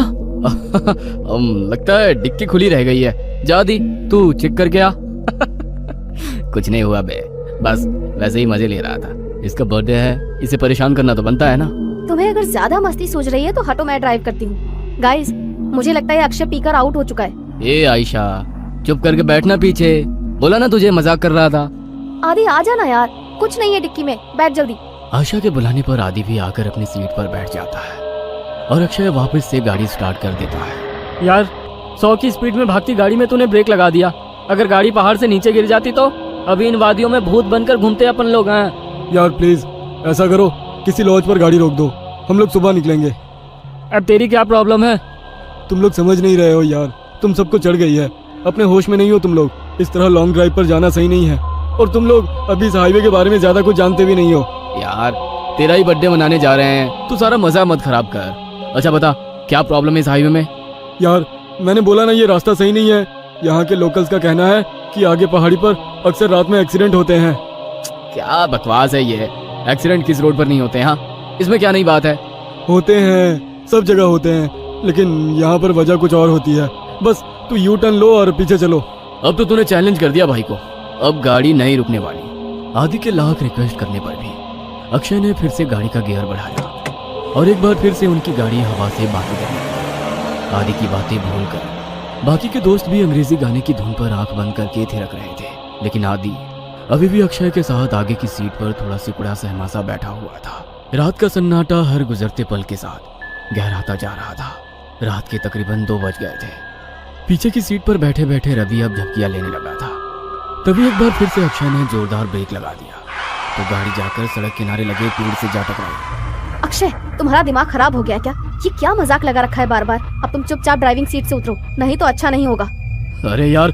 लगता है डिक्की खुली रह गई है। जा दी, तू चेक कर गया? कुछ नहीं हुआ बे, बस वैसे ही मजे ले रहा था। इसका बर्थडे है, इसे परेशान करना तो बनता है ना। तुम्हें अगर ज्यादा मस्ती सूझ रही है तो हटो, मैं ड्राइव करती हूँ। गाइस, मुझे लगता है अक्षय पीकर आउट हो चुका है। ए आयशा, चुप करके बैठना पीछे। बोला ना तुझे मजाक कर रहा था। आदि आ जाना यार, कुछ नहीं है डिक्की में, बैठ जल्दी। आयशा के बुलाने पर आदि भी आकर अपनी सीट पर बैठ जाता है और अक्षय वापस से गाड़ी स्टार्ट कर देता है। यार 100 की स्पीड में भागती गाड़ी में तूने ब्रेक लगा दिया। अगर गाड़ी पहाड़ से नीचे गिर जाती तो अभी इन वादियों में भूत बनकर घूमते अपन लोग हैं। यार प्लीज ऐसा करो, किसी लॉज पर गाड़ी रोक दो, हम लोग सुबह निकलेंगे। अब तेरी क्या प्रॉब्लम है? तुम लोग समझ नहीं रहे हो यार, तुम सबको चढ़ गई है, अपने होश में नहीं हो तुम लोग। इस तरह लॉन्ग ड्राइव पर जाना सही नहीं है और तुम लोग अभी इस हाईवे के बारे में ज्यादा कुछ जानते भी नहीं हो। यार तेरा ही बर्थडे मनाने जा रहे हैं, तू सारा मजा मत खराब कर। अच्छा बता, क्या प्रॉब्लम है इस हाईवे में? यार मैंने बोला ना, ये रास्ता सही नहीं है। यहाँ के लोकल्स का कहना है कि आगे पहाड़ी पर अक्सर रात में एक्सीडेंट होते हैं। क्या बकवास है ये? एक्सीडेंट किस रोड पर नहीं होते हैं? हाँ, इसमें क्या नई बात है? होते हैं, सब जगह होते हैं, लेकिन यहाँ पर वजह कुछ और होती है। बस तू यू टर्न लो और पीछे चलो। अब तो तूने चैलेंज कर दिया भाई को, अब गाड़ी नहीं रुकने वाली। आदि के लाख रिक्वेस्ट करने पर भी अक्षय ने फिर से गाड़ी का गियर बढ़ाया और एक बार फिर से उनकी गाड़ी हवा से बातें करने लगी। आदि की बातें भूलकर बाकी के दोस्त भी अंग्रेजी गाने की धुन पर आंख बंद करके थिरक रहे थे, लेकिन आदि अभी भी अक्षय के साथ आगे की सीट पर थोड़ा सिकुड़ा सहमा सा बैठा हुआ था। रात का सन्नाटा हर गुजरते पल के साथ गहराता जा रहा था। रात के तकरीबन 2 बज गए थे। पीछे की सीट पर बैठे बैठे रवि अब झपकियां लेने लगा था। तभी एक बार फिर से अक्षय ने जोरदार ब्रेक लगा दिया तो गाड़ी जाकर सड़क किनारे लगे पेड़ से जा टकराई। अक्षय, तुम्हारा दिमाग खराब हो गया क्या? ये क्या मजाक लगा रखा है बार बार? अब तुम चुपचाप ड्राइविंग सीट से उतरो, नहीं तो अच्छा नहीं होगा। अरे यार,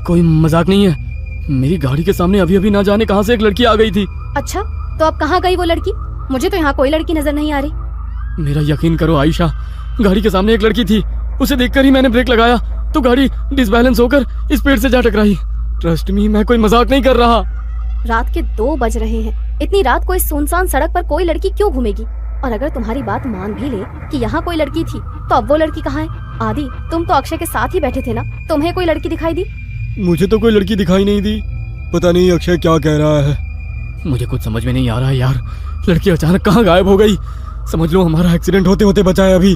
कोई मजाक नहीं है। मेरी गाड़ी के सामने अभी अभी ना जाने कहां से एक लड़की आ गई थी। अच्छा, तो अब कहाँ गई वो लड़की? मुझे तो यहाँ कोई लड़की नजर नहीं आ रही। मेरा यकीन करो आयशा, गाड़ी के सामने एक लड़की थी, उसे देखकर ही मैंने ब्रेक लगाया तो गाड़ी डिसबैलेंस होकर इस पेड़ से जा टकराई। ट्रस्ट मी, मैं कोई मजाक नहीं कर रहा। रात के 2 बज रहे हैं, इतनी रात को इस सुनसान सड़क पर कोई लड़की क्यों घूमेगी? और अगर तुम्हारी बात मान भी ले कि यहाँ कोई लड़की थी, तो अब वो लड़की कहाँ है? आदि, तुम तो अक्षय के साथ ही बैठे थे ना, तुम्हें कोई लड़की दिखाई दी? मुझे तो कोई लड़की दिखाई नहीं दी। पता नहीं अक्षय क्या कह रहा है। मुझे कुछ समझ में नहीं आ रहा है यार, लड़की अचानक कहाँ गायब हो गई? समझ लो हमारा एक्सीडेंट होते होते बचा है अभी।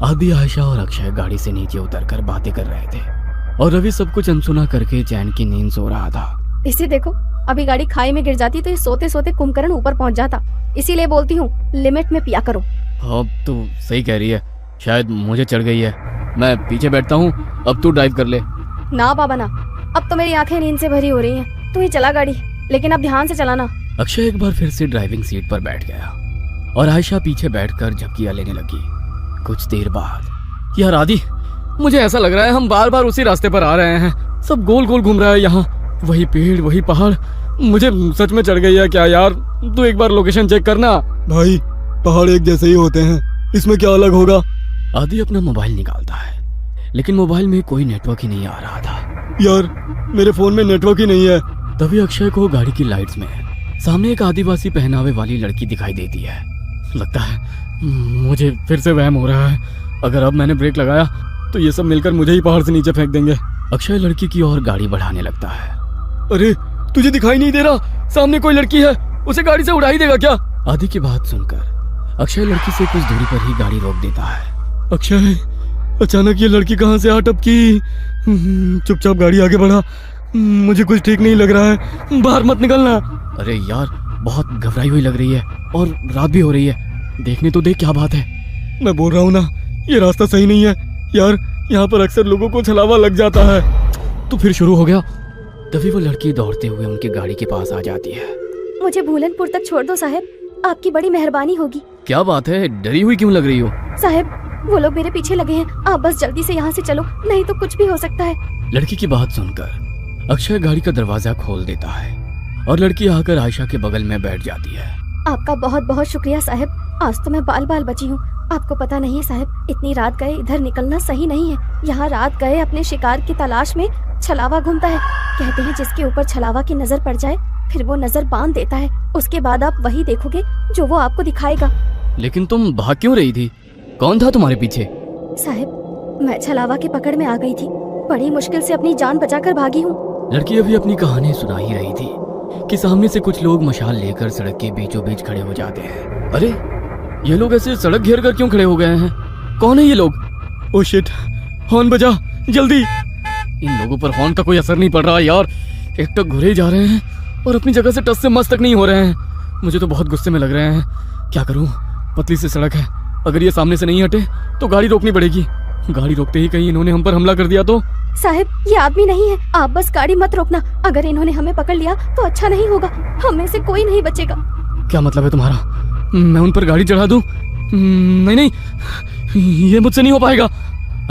आदि, आयशा और अक्षय गाड़ी से नीचे उतरकर बातें कर रहे थे और रवि सब कुछ अनसुना करके चैन की नींद सो रहा था। इसे देखो, अभी गाड़ी खाई में गिर जाती तो ये सोते सोते कुंभकर्ण ऊपर पहुंच जाता। इसीलिए बोलती हूँ, लिमिट में पिया करो। अब तो सही कह रही है, शायद मुझे चढ़ गई है। मैं पीछे बैठता हूँ, अब तू ड्राइव कर ले। ना बाबा ना, अब तो मेरी आंखें नींद से भरी हो रही हैं। तू ही चला गाड़ी, लेकिन अब ध्यान से चलाना। अक्षय एक बार फिर से ड्राइविंग सीट पर बैठ गया और आयशा पीछे बैठकर झपकियां लेने लगी। कुछ देर बाद, यार आदि, मुझे ऐसा लग रहा है हम बार बार उसी रास्ते पर आ रहे हैं। सब गोल गोल घूम रहा है यहाँ, वही पेड़ वही पहाड़। मुझे सच में चढ़ गई है क्या यार? तू एक बार लोकेशन चेक करना। भाई पहाड़ एक जैसे ही होते हैं, इसमें क्या अलग होगा? आदि अपना मोबाइल निकालता है, लेकिन मोबाइल में कोई नेटवर्क ही नहीं आ रहा था। यार मेरे फोन में नेटवर्क ही नहीं है। तभी अक्षय को गाड़ी की लाइट्स में सामने एक आदिवासी पहनावे वाली लड़की दिखाई देती है। लगता है मुझे फिर से वहम हो रहा है। अगर अब मैंने ब्रेक लगाया तो ये सब मिलकर मुझे ही पहाड़ से नीचे फेंक देंगे। अक्षय लड़की की ओर गाड़ी बढ़ाने लगता है। अरे तुझे दिखाई नहीं दे रहा? सामने कोई लड़की है, उसे गाड़ी से उड़ा ही देगा क्या? आदि की बात सुनकर अक्षय लड़की से कुछ दूरी पर ही गाड़ी रोक देता है। अक्षय, अचानक ये लड़की कहाँ से आ टपकी? चुपचाप गाड़ी आगे बढ़ा, मुझे कुछ ठीक नहीं लग रहा है, बाहर मत निकलना। अरे यार, बहुत घबराई हुई लग रही है और रात भी हो रही है। देखने तो देख क्या बात है। मैं बोल रहा हूँ ना, ये रास्ता सही नहीं है यार, यहाँ पर अक्सर लोगों को छलावा लग जाता है। तो फिर शुरू हो गया। तभी वो लड़की दौड़ते हुए उनकी गाड़ी के पास आ जाती है। मुझे भूलनपुर तक छोड़ दो साहब, आपकी बड़ी मेहरबानी होगी। क्या बात है, डरी हुई क्यों लग रही हो? साहब, वो लोग मेरे पीछे लगे हैं, आप बस जल्दी से यहाँ से चलो, नहीं तो कुछ भी हो सकता है। लड़की की बात सुनकर अक्षय गाड़ी का दरवाजा खोल देता है और लड़की आकर आयशा के बगल में बैठ जाती है। आपका बहुत बहुत शुक्रिया साहब। आज तो मैं बाल बाल बची हूँ। आपको पता नहीं है साहब, इतनी रात गए इधर निकलना सही नहीं है। यहाँ रात गए अपने शिकार की तलाश में छलावा घूमता है। कहते हैं जिसके ऊपर छलावा की नजर पड़ जाए फिर वो नजर बांध देता है। उसके बाद आप वही देखोगे जो वो आपको दिखाएगा। लेकिन तुम भाग क्यों रही थी? कौन था तुम्हारे पीछे? साहब मैं छलावा की पकड़ में आ गई थी। बड़ी मुश्किल से अपनी जान बचाकर भागी हूँ। लड़की अभी अपनी कहानी सुना ही रही थी कि सामने से कुछ लोग मशाल लेकर सड़क के बीचों बीच खड़े हो जाते हैं। अरे ये लोग ऐसे सड़क घेर कर क्यों खड़े हो गए हैं? कौन है ये लोग? ओ शिट, हॉर्न बजा जल्दी। इन लोगों पर हॉर्न का कोई असर नहीं पड़ रहा यार। एक तो घुरे जा रहे हैं और अपनी जगह से टस से मस तक नहीं हो रहे हैं। मुझे तो बहुत गुस्से में लग रहे हैं। क्या करूं? पतली सी सड़क है, अगर ये सामने से नहीं हटे तो गाड़ी रोकनी पड़ेगी। गाड़ी रोकते ही कहीं इन्होंने हम पर हमला कर दिया तो? साहब ये आदमी नहीं है, आप बस गाड़ी मत रोकना। अगर इन्होंने हमें पकड़ लिया तो अच्छा नहीं होगा, हम में से कोई नहीं बचेगा। क्या मतलब है तुम्हारा? मैं उन पर गाड़ी चढ़ा दूं? नहीं नहीं, ये मुझसे नहीं हो पाएगा।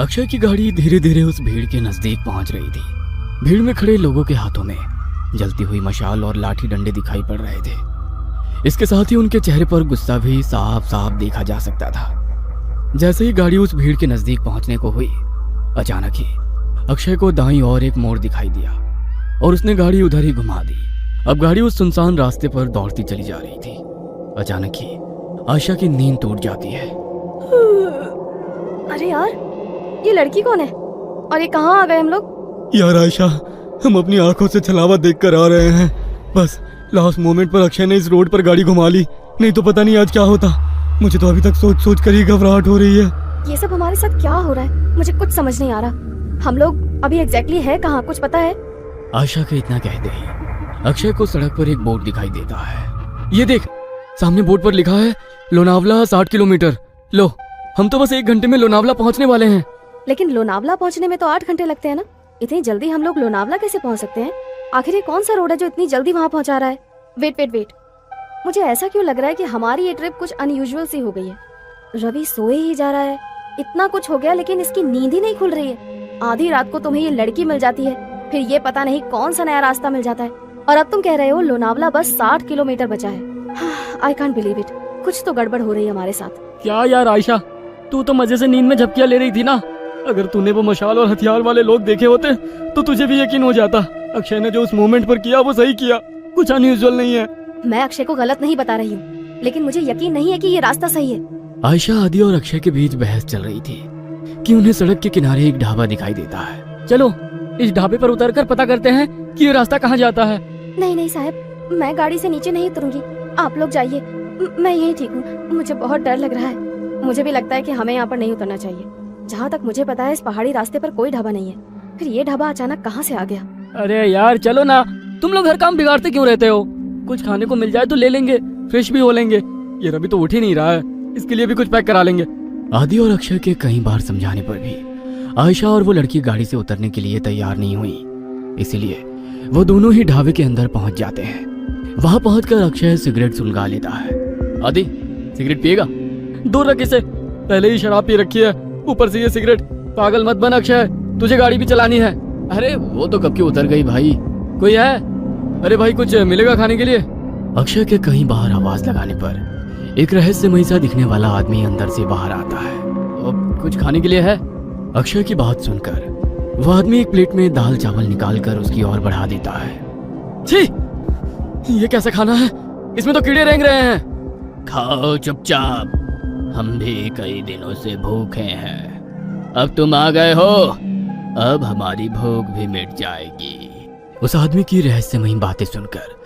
अक्षय की गाड़ी धीरे धीरे उस भीड़ के नजदीक पहुंच रही थी। भीड़ में खड़े लोगों के हाथों में जलती हुई मशाल और लाठी डंडे दिखाई पड़ रहे थे। इसके साथ ही उनके चेहरे पर गुस्सा भी साफ साफ देखा जा सकता था। जैसे ही गाड़ी उस भीड़ के नजदीक पहुंचने को हुई, अचानक ही अक्षय को दाईं ओर एक मोड़ दिखाई दिया और उसने गाड़ी उधर ही घुमा दी। अब गाड़ी उस सुनसान रास्ते पर दौड़ती चली जा रही थी। अचानक ही आयशा की नींद टूट जाती है। अरे यार ये लड़की कौन है और ये कहाँ आ गए हम लोग? यार आयशा, हम अपनी आंखों से छलावा देखकर आ रहे हैं। बस लास्ट मोमेंट पर अक्षय ने इस रोड पर गाड़ी घुमा ली, नहीं तो पता नहीं आज क्या होता। मुझे तो अभी तक सोच सोच कर ही घबराहट हो रही है। ये सब हमारे साथ क्या हो रहा है? मुझे कुछ समझ नहीं आ रहा। हम लोग अभी एग्जैक्टली है कहाँ, कुछ पता है? आयशा के इतना कहते ही अक्षय को सड़क पर एक बोर्ड दिखाई देता है। ये देख, सामने बोर्ड पर लिखा है लोनावला 60 किलोमीटर। लो, हम तो बस 1 घंटे में लोनावला पहुंचने वाले हैं। लेकिन लोनावला पहुंचने में तो 8 घंटे लगते हैं ना। इतनी जल्दी हम लोग लोनावला कैसे पहुंच सकते हैं? आखिर ये कौन सा रोड है जो इतनी जल्दी वहाँ पहुंचा रहा है? वेट, मुझे ऐसा क्यों लग रहा है कि हमारी ये ट्रिप कुछ अनयूजुअल सी हो गई है। रवि सोए ही जा रहा है, इतना कुछ हो गया लेकिन इसकी नींद ही नहीं खुल रही है। आधी रात को तुम्हें ये लड़की मिल जाती है, फिर ये पता नहीं कौन सा नया रास्ता मिल जाता है, और अब तुम कह रहे हो लोनावला बस 60 किलोमीटर बचा है। I can't believe it. कुछ तो गड़बड़ हो रही है हमारे साथ। क्या यार आयशा, तू तो मजे से नींद में झपकियां ले रही थी ना। अगर तूने वो मशाल और हथियार वाले लोग देखे होते तो तुझे भी यकीन हो जाता। अक्षय ने जो उस मोमेंट पर किया वो सही किया, कुछ अनयूजुअल नहीं है। मैं अक्षय को गलत नहीं बता रही हूँ, लेकिन मुझे यकीन नहीं है कि ये रास्ता सही है। आयशा, आदि और अक्षय के बीच बहस चल रही थी कि उन्हें सड़क के किनारे एक ढाबा दिखाई देता है। चलो इस ढाबे पर उतरकर पता करते हैं कि ये रास्ता कहाँ जाता है। नहीं साहब, मैं गाड़ी से नीचे नहीं उतरूंगी, आप लोग जाइए। मैं यही ठीक हूँ। मुझे बहुत डर लग रहा है। मुझे भी लगता है कि हमें यहाँ पर नहीं उतरना चाहिए। जहाँ तक मुझे पता है इस पहाड़ी रास्ते पर कोई ढाबा नहीं है, फिर ये ढाबा अचानक कहाँ से आ गया? अरे यार चलो ना, तुम लोग हर काम बिगाड़ते क्यों रहते हो? कुछ खाने को मिल जाए तो ले लेंगे, फ्रेश भी हो लेंगे। ये रवि तो उठ ही नहीं रहा है, इसके लिए भी कुछ पैक करा लेंगे। आदि और अक्षय के कई बार समझाने पर भी आयशा और वो लड़की गाड़ी से उतरने के लिए तैयार नहीं हुई। इसीलिए वो दोनों ही ढाबे के अंदर पहुंच जाते हैं। वहां पहुंचकर अक्षय सिगरेट सुलगा लेता है। आदि, सिगरेट पिएगा? दूर रख इसे, पहले ही शराब पी रखी है, ऊपर से ये सिगरेट। पागल मत बन अक्षय, तुझे गाड़ी भी चलानी है। अरे वो तो कब की उतर गई भाई। कोई है? अरे भाई कुछ मिलेगा खाने के लिए? अक्षय के कई बार आवाज लगाने पर एक रहस्यमयी सा दिखने वाला आदमी अंदर से बाहर आता है। अब कुछ खाने के लिए है? अक्षय की बात सुनकर वो आदमी एक प्लेट में दाल चावल निकालकर उसकी ओर बढ़ा देता है। छी, ये कैसा खाना है? इसमें तो कीड़े रेंग रहे हैं। खाओ चुपचाप, हम भी कई दिनों से भूखे हैं। अब तुम आ गए हो, अब हमारी भूख भी मिट जाएगी। उस आदमी की रहस्यमयी बातें सुनकर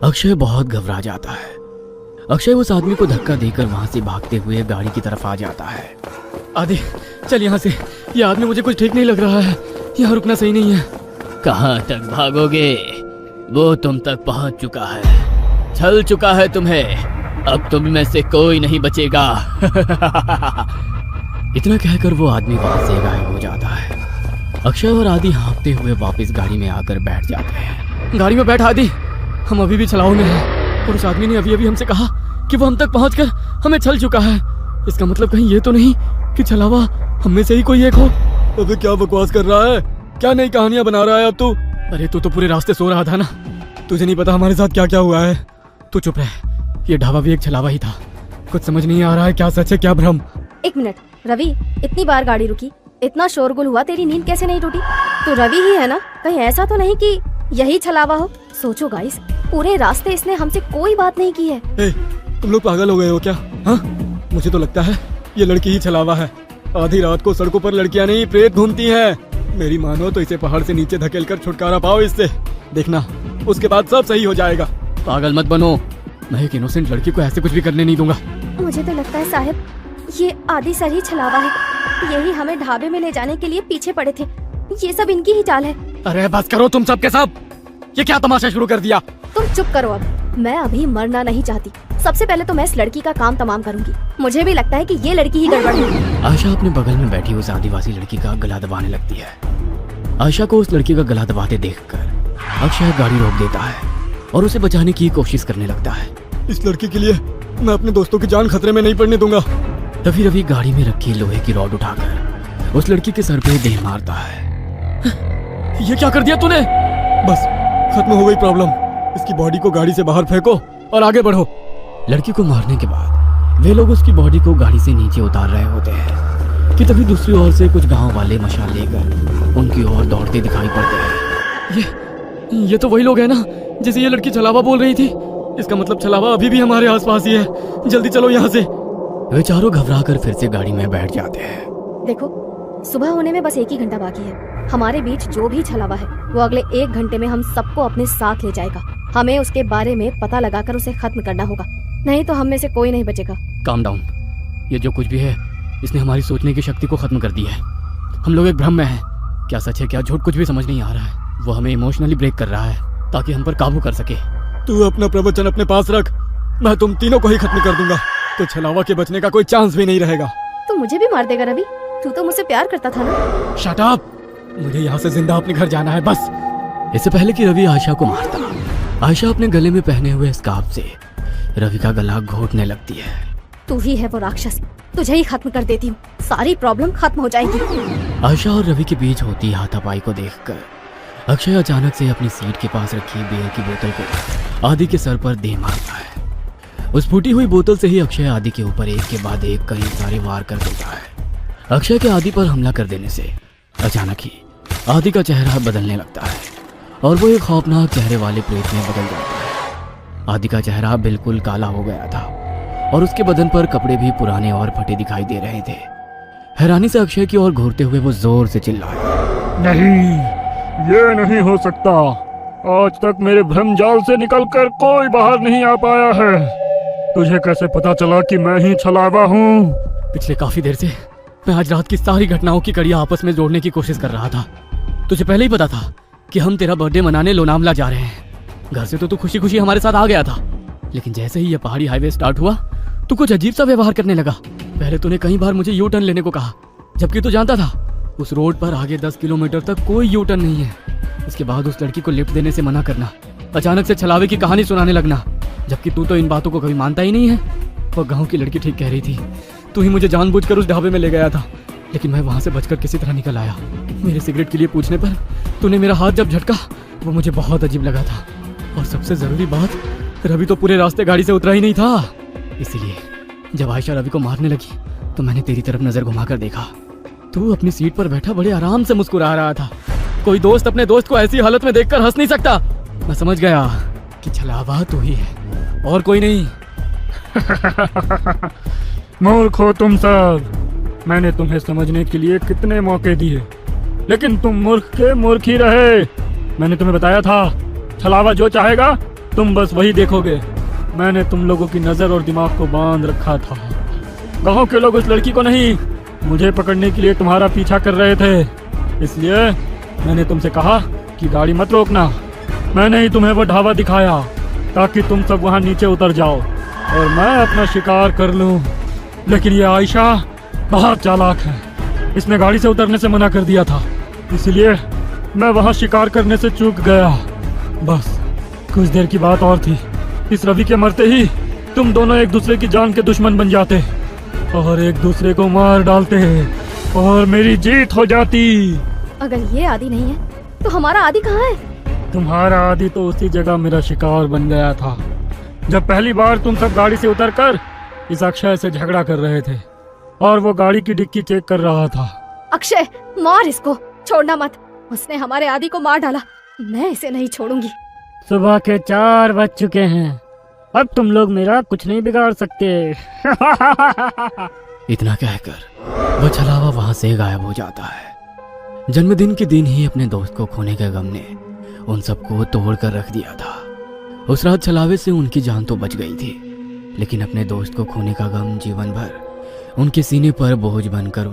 अक्षय बहुत घबरा जाता है। अक्षय उस आदमी को धक्का देकर वहां से भागते हुए गाड़ी की तरफ आ जाता है। आदि चल यहाँ से, ये आदमी मुझे कुछ ठीक नहीं लग रहा है, यहाँ रुकना सही नहीं है। कहाँ तक भागोगे? वो तुम तक पहुंच चुका है, छल चुका है तुम्हें। अब तुम में से कोई नहीं बचेगा। इतना कहकर वो आदमी वहां से गायब हो जाता है। अक्षय और आदि हाँफते हुए वापस गाड़ी में आकर बैठ जाते हैं। गाड़ी में बैठ आदि, हम अभी भी छलाव में हैं और उस आदमी ने अभी हमसे कहा कि वो हम तक पहुंचकर हमें छल चुका है। इसका मतलब कहीं ये तो नहीं कि छलावा हम में से ही कोई एक हो? अबे क्या बकवास कर रहा है? क्या नई कहानियां बना रहा है अब तू? अरे तू तो पूरे रास्ते सो रहा था ना, तुझे नहीं पता हमारे साथ क्या क्या हुआ है। तू चुप रह, ये ढाबा भी एक छलावा ही था। कुछ समझ नहीं आ रहा है क्या सच है क्या भ्रम। एक मिनट रवि, इतनी बार गाड़ी रुकी, इतना शोरगुल हुआ, तेरी नींद कैसे नहीं टूटी? तू रवि ही है ना? कहीं ऐसा तो नहीं कि यही छलावा हो? सोचो गाइस, पूरे रास्ते इसने हमसे कोई बात नहीं की है। ए, तुम लोग पागल हो गए हो क्या? हाँ, मुझे तो लगता है ये लड़की ही छलावा है। आधी रात को सड़कों पर लड़कियां नहीं प्रेत घूमती हैं। मेरी मानो तो इसे पहाड़ से नीचे धकेल कर छुटकारा पाओ इससे, देखना उसके बाद सब सही हो जाएगा। पागल मत बनो, मैं एक इनोसेंट लड़की को ऐसे कुछ भी करने नहीं दूंगा। मुझे तो लगता है साहब ये आदि सर ही छलावा है, यही हमें ढाबे में ले जाने के लिए पीछे पड़े थे। ये सब इनकी ही चाल है। अरे बस करो तुम सब के सब, ये क्या तमाशा शुरू कर दिया? तुम चुप करो अब, मैं अभी मरना नहीं चाहती। सबसे पहले तो मैं इस लड़की का काम तमाम करूंगी। मुझे भी लगता है कि ये लड़की ही गड़बड़ है। आशा अपने बगल में बैठी उस आदिवासी लड़की का गला दबाने लगती है। आशा को उस लड़की का गला दबाते देखकर अक्षय गाड़ी रोक देता है और उसे बचाने की कोशिश करने लगता है। इस लड़की के लिए मैं अपने दोस्तों की जान खतरे में नहीं पड़ने दूंगा। तभी रवि गाड़ी में रखी लोहे की रॉड उठाकर उस लड़की के सर पे देह मारता है। ये क्या कर दिया तूने? बस खत्म हो गई प्रॉब्लम। इसकी बॉडी को गाड़ी से बाहर फेंको और आगे बढ़ो। लड़की को मारने के बाद वे लोग उसकी बॉडी को गाड़ी से नीचे उतार रहे होते हैं कि तभी दूसरी ओर से कुछ गांव वाले मशाल लेकर उनकी ओर दौड़ते दिखाई पड़ते हैं। ये तो वही लोग हैं ना जिसे ये लड़की छलावा बोल रही थी। इसका मतलब छलावा अभी भी हमारे आसपास ही है। जल्दी चलो यहाँ से। वे चारों घबराकर फिर से गाड़ी में बैठ जाते हैं। देखो, सुबह होने में बस 1 ही घंटा बाकी है। हमारे बीच जो भी छलावा है वो अगले 1 घंटे में हम सबको अपने साथ ले जाएगा। हमें उसके बारे में पता लगाकर उसे खत्म करना होगा, नहीं तो हम में से कोई नहीं बचेगा। Calm down. ये जो कुछ भी है इसने हमारी सोचने की शक्ति को खत्म कर दी है। हम लोग एक भ्रम में हैं। क्या सच है क्या झूठ कुछ भी समझ नहीं आ रहा है। वो हमें इमोशनली ब्रेक कर रहा है ताकि हम पर काबू कर सके। तू अपना प्रवचन अपने पास रख, मैं तुम तीनों को ही खत्म कर दूंगा। तो छलावा के बचने का कोई चांस भी नहीं रहेगा। तू मुझे भी मार देगा रवि? तू तो मुझसे प्यार करता था ना। शट अप, मुझे यहाँ से जिंदा अपने घर जाना है बस। इससे पहले कि रवि आशा को मारता, आशा अपने गले में पहने हुए स्कार्फ से रवि का गला घोटने लगती है। तू ही है वो राक्षस, तुझे ही खत्म कर देती हूँ, सारी प्रॉब्लम खत्म हो जाएगी। आशा और रवि के बीच होती हाथापाई को देखकर अक्षय अचानक से अपनी सीट के पास रखी बियर की बोतल को आदि के सर पर दे मारता है। उस फूटी हुई बोतल से ही अक्षय आदि के ऊपर एक के बाद एक कई सारे वार कर देता है। अक्षय के आदि पर हमला कर देने से अचानक ही आदि का चेहरा बदलने लगता है और वो एक खौफनाक चेहरे वाले प्रेत में बदल जाता है। आदि का चेहरा बिल्कुल काला हो गया था और उसके बदन पर कपड़े भी पुराने और फटे दिखाई दे रहे थे। हैरानी से अक्षय की ओर घूरते हुए वो जोर से चिल्लाया, नहीं, ये नहीं हो सकता। आज तक मेरे भ्रम जाल से निकलकर कोई बाहर नहीं आ पाया है। तुझे कैसे पता चला कि मैं ही छलावा हूँ? पिछले काफी देर से मैं आज रात की सारी घटनाओं की कड़ियाँ आपस में जोड़ने की कोशिश कर रहा था। तुझे पहले ही पता था कि हम तेरा बर्थडे मनाने लोनावला जा रहे हैं। घर से तो तू खुशी खुशी हमारे साथ आ गया था, लेकिन जैसे ही ये पहाड़ी हाईवे स्टार्ट हुआ तू कुछ अजीब सा व्यवहार करने लगा। पहले तूने कई बार मुझे यू टर्न लेने को कहा, जबकि तू जानता था उस रोड पर आगे 10 किलोमीटर तक कोई यू टर्न नहीं है। इसके बाद उस लड़की को लिफ्ट देने से मना करना, अचानक से छलावे की कहानी सुनाने लगना, जबकि तू तो इन बातों को कभी मानता ही नहीं है। वो गांव की लड़की ठीक कह रही थी, तू ही मुझे जानबूझकर उस ढाबे में ले गया था, लेकिन मैं वहां से बचकर किसी तरह निकल आया। मेरे सिगरेट के लिए पूछने पर तूने मेरा हाथ जब झटका वो मुझे बहुत अजीब लगा था। और सबसे जरूरी बात, रवि तो पूरे रास्ते गाड़ी से उतरा ही नहीं था। इसीलिए जब आयशा रवि को मारने लगी तो मैंने तेरी तरफ नजर घुमाकर देखा। तू अपनी सीट पर बैठा बड़े आराम से मुस्कुरा रहा था। कोई दोस्त अपने दोस्त को ऐसी हालत में देखकर हंस नहीं सकता। मैं समझ गया कि छलावा तू ही है और कोई नहीं। मूर्ख हो तुम सब। मैंने तुम्हें समझने के लिए कितने मौके दिए, लेकिन तुम मूर्ख के मूर्ख ही रहे। मैंने तुम्हें बताया था छलावा जो चाहेगा तुम बस वही देखोगे। मैंने तुम लोगों की नजर और दिमाग को बांध रखा था। गांव के लोग उस लड़की को नहीं, मुझे पकड़ने के लिए तुम्हारा पीछा कर रहे थे। इसलिए मैंने तुमसे कहा कि गाड़ी मत रोकना। मैंने ही तुम्हें वो ढाबा दिखाया ताकि तुम सब वहां नीचे उतर जाओ और मैं अपना शिकार कर लूं। लेकिन ये आयशा बहुत चालाक है, इसने गाड़ी से उतरने से मना कर दिया था, इसलिए मैं वहां शिकार करने से चूक गया। बस कुछ देर की बात और थी, इस रवि के मरते ही तुम दोनों एक दूसरे की जान के दुश्मन बन जाते और एक दूसरे को मार डालते और मेरी जीत हो जाती। अगर ये आदि नहीं है तो हमारा आदि कहाँ है? तुम्हारा आदि तो उसी जगह मेरा शिकार बन गया था, जब पहली बार तुम सब गाड़ी से उतरकर इस अक्षय से झगड़ा कर रहे थे और वो गाड़ी की डिक्की चेक कर रहा था। अक्षय, मार इसको, छोड़ना मत। उसने हमारे आदि को मार डाला, मैं इसे नहीं छोड़ूंगी। सुबह के 4 बज चुके हैं, अब तुम लोग मेरा कुछ नहीं बिगाड़ सकते। इतना कहकर वह छलावा वहां से गायब हो जाता है। जन्मदिन के दिन ही अपने दोस्त को खोने के गम ने उन सबको तोड़ कर रख दिया था। उस रात छलावे से उनकी जान तो बच गई थी, लेकिन अपने दोस्त को खोने का गम जीवन भर उनके सीने पर बोझ बनकर